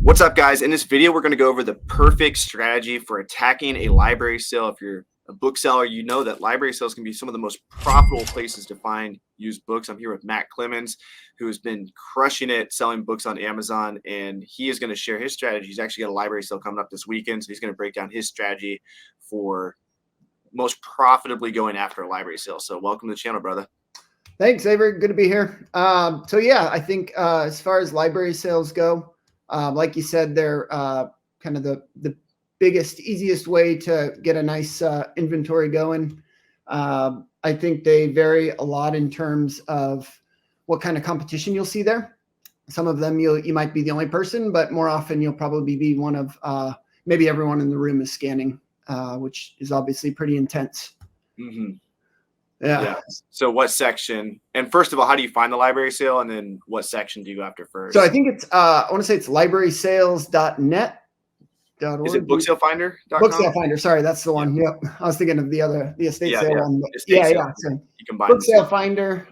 What's up, guys? In this video, we're going to go over the perfect strategy for attacking a library sale. If you're a bookseller, you know that library sales can be some of the most profitable places to find used books. I'm here with Matt Clemens, who has been crushing it selling books on Amazon, and he is going to share his strategy. He's actually got a library sale coming up this weekend, so he's going to break down his strategy for most profitably going after a library sale. So welcome to the channel, brother. Thanks, Avery. Good to be here. So yeah, I think as far as library sales go, like you said, they're kind of the biggest, easiest way to get a nice inventory going. I think they vary a lot in terms of what kind of competition you'll see there. Some of them you might be the only person, but more often you'll probably be one of maybe everyone in the room is scanning, which is obviously pretty intense. Mm-hmm. Yeah. Yeah. So what section? And first of all, how do you find the library sale? And then what section do you go after first? So I think it's I want to say it's librarysales.net. Is it BOOKSELLERS.com? Book Sale Finder. Sorry, that's the one. Yep. I was thinking of the estate sale one. Yeah. So you combine Book Sale Finder.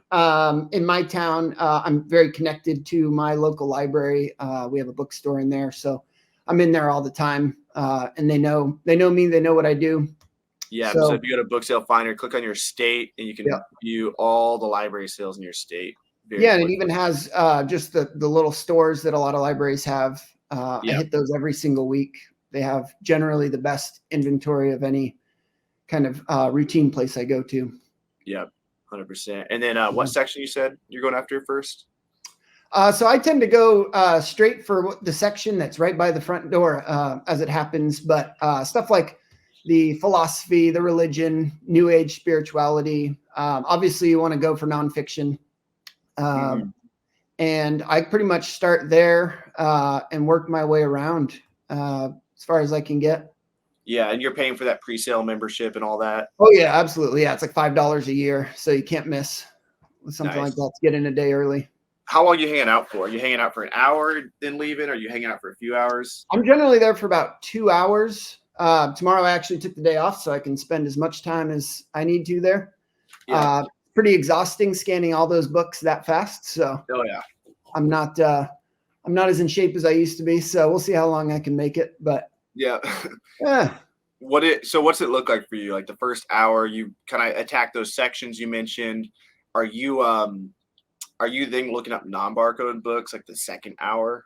In my town, I'm very connected to my local library. We have a bookstore in there, so I'm in there all the time. And they know me. They know what I do. Yeah. So if you go to Book Sale Finder, click on your state, and you can view all the library sales in your state. And it even has just the little stores that a lot of libraries have. I hit those every single week. They have generally the best inventory of any kind of routine place I go to. Yep, 100%. And then what section you said you're going after first? So I tend to go straight for the section that's right by the front door as it happens. But stuff like the philosophy, the religion, new age spirituality. Obviously, you want to go for nonfiction. And I pretty much start there and work my way around as far as I can get. Yeah, and you're paying for that pre-sale membership and all that? Oh, yeah, absolutely. Yeah, it's like $5 a year, so you can't miss with something like that to get in a day early. How long are you hanging out for? Are you hanging out for an hour, then leaving? Or are you hanging out for a few hours? I'm generally there for about 2 hours. Tomorrow I actually took the day off so I can spend as much time as I need to there. Yeah. Pretty exhausting scanning all those books that fast. So I'm not as in shape as I used to be. So we'll see how long I can make it. But yeah. So what's it look like for you? Like the first hour, you kind of attack those sections you mentioned. Are you then looking up non-barcode books like the second hour?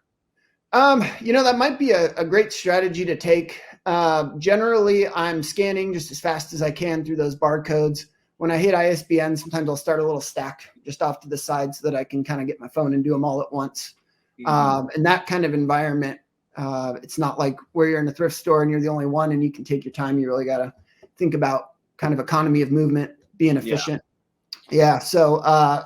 That might be a great strategy to take. Generally, I'm scanning just as fast as I can through those barcodes. When I hit ISBN, sometimes I'll start a little stack just off to the side so that I can kind of get my phone and do them all at once. In that kind of environment, it's not like where you're in a thrift store and you're the only one and you can take your time. You really got to think about kind of economy of movement, being efficient. Yeah. So I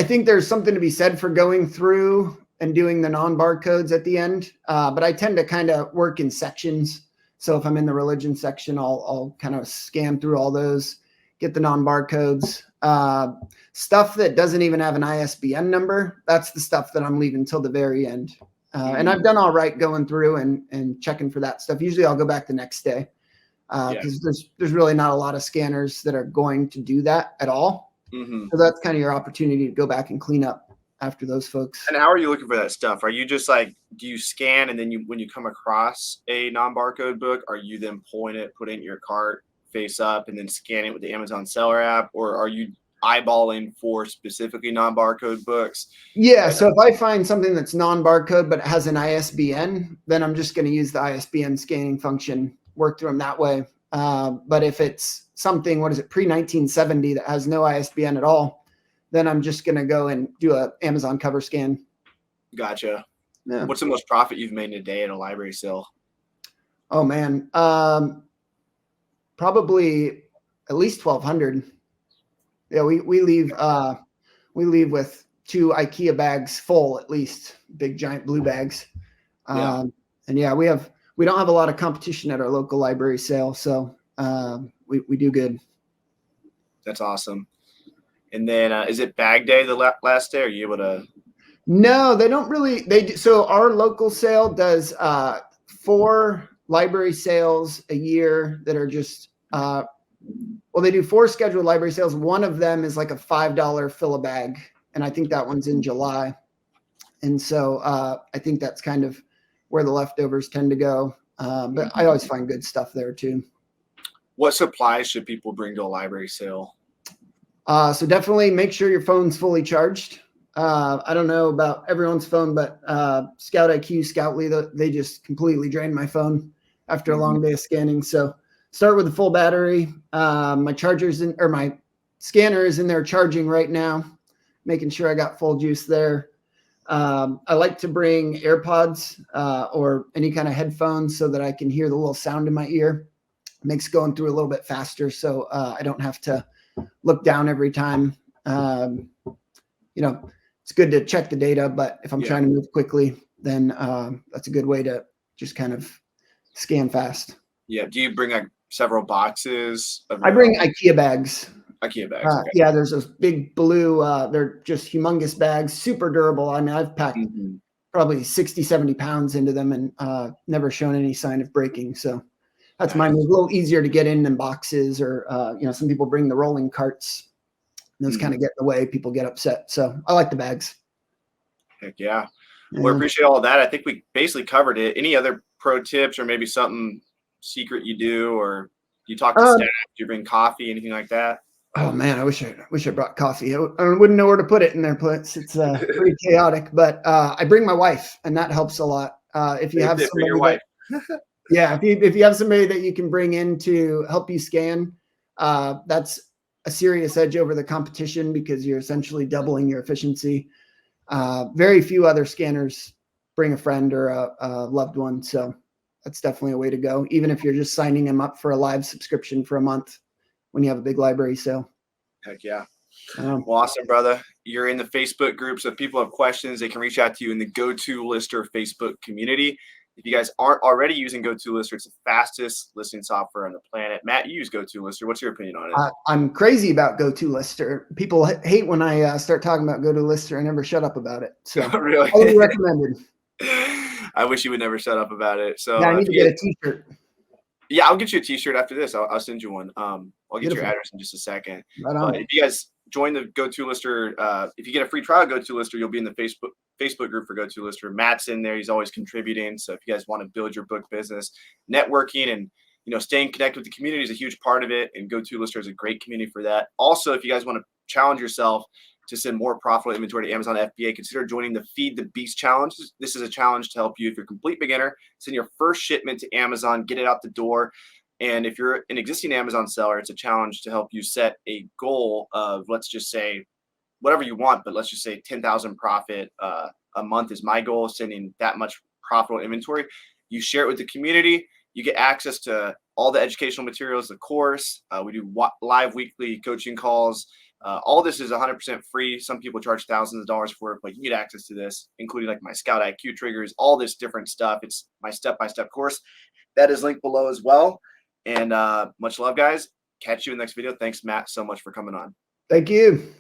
think there's something to be said for going through and doing the non-barcodes at the end. But I tend to kind of work in sections. So if I'm in the religion section, I'll kind of scan through all those, get the non-barcodes. Stuff that doesn't even have an ISBN number, that's the stuff that I'm leaving till the very end. And I've done all right going through and checking for that stuff. Usually I'll go back the next day because there's really not a lot of scanners that are going to do that at all. So that's kind of your opportunity to go back and clean up after those folks. And how are you looking for that stuff? Are you just like, do you scan and then when you come across a non-barcode book, are you then pulling it, put it in your cart face up and then scan it with the Amazon seller app? Or are you eyeballing for specifically non-barcode books? Yeah. So if I find something that's non-barcode, but it has an ISBN, then I'm just going to use the ISBN scanning function, work through them that way. But if it's something, pre-1970 that has no ISBN at all, then I'm just going to go and do a Amazon cover scan. Gotcha. Yeah. What's the most profit you've made in a day at a library sale? Oh man. Probably at least 1,200. Yeah. We leave with 2 IKEA bags full, at least big, giant blue bags. And yeah, we don't have a lot of competition at our local library sale. So, we do good. That's awesome. And then is it bag day the last day? Are you able to? No, they don't really. So our local sale does 4 library sales a year that are just they do 4 scheduled library sales. One of them is like a $5 fill a bag, and I think that one's in July. And so I think that's kind of where the leftovers tend to go. But I always find good stuff there too. What supplies should people bring to a library sale? So definitely make sure your phone's fully charged. I don't know about everyone's phone, but Scout IQ, Scoutly, they just completely drained my phone after a long day of scanning. So start with a full battery. My charger's in, or my scanner is in there charging right now, making sure I got full juice there. I like to bring AirPods or any kind of headphones so that I can hear the little sound in my ear. It makes going through a little bit faster, so I don't have to look down every time. You know, it's good to check the data, but if I'm trying to move quickly, then that's a good way to just kind of scan fast. Yeah. Do you bring like several boxes? I bring IKEA bags. IKEA bags. Okay. Yeah, there's those big blue, they're just humongous bags, super durable. I mean, I've packed probably 60, 70 pounds into them and never shown any sign of breaking. So that's mine. It's a little easier to get in than boxes or, you know, some people bring the rolling carts. Those kind of get in the way. People get upset. So I like the bags. Heck yeah. Well, I appreciate all of that. I think we basically covered it. Any other pro tips or maybe something secret you do, or you talk to staff? Do you bring coffee, anything like that? Oh man, I wish I brought coffee. I wouldn't know where to put it in their place. It's pretty chaotic, but I bring my wife, and that helps a lot. If you have somebody your wife. Yeah, if you have somebody that you can bring in to help you scan, that's a serious edge over the competition because you're essentially doubling your efficiency. Very few other scanners bring a friend or a loved one, so that's definitely a way to go. Even if you're just signing them up for a live subscription for a month when you have a big library sale. Heck yeah. Well, awesome, brother. You're in the Facebook group, so if people have questions, they can reach out to you in the GoToLister Facebook community. If you guys aren't already using GoToLister, it's the fastest listing software on the planet. Matt, you use GoToLister. What's your opinion on it? I'm crazy about GoToLister. People hate when I start talking about GoToLister. I never shut up about it. So really? Highly recommended. I wish you would never shut up about it. So yeah, I need to get a t-shirt. Yeah, I'll get you a t-shirt after this. I'll send you one. I'll get Beautiful. your address in just a second. Right on. But if you guys join the GoToLister, if you get a free trial of GoToLister, you'll be in the Facebook group for GoToLister. Matt's in there. He's always contributing. So if you guys want to build your book business, networking and staying connected with the community is a huge part of it. And GoToLister is a great community for that. Also, if you guys want to challenge yourself to send more profitable inventory to Amazon FBA, consider joining the Feed the Beast Challenge. This is a challenge to help you if you're a complete beginner, send your first shipment to Amazon, get it out the door. And if you're an existing Amazon seller, it's a challenge to help you set a goal of, let's just say, whatever you want, but let's just say 10,000 profit a month is my goal, sending that much profitable inventory. You share it with the community. You get access to all the educational materials, the course. We do live weekly coaching calls. All this is 100% free. Some people charge thousands of dollars for it, but you get access to this, including like my Scout IQ triggers, all this different stuff. It's my step-by-step course. That is linked below as well. And much love, guys. Catch you in the next video. Thanks, Matt, so much for coming on. Thank you.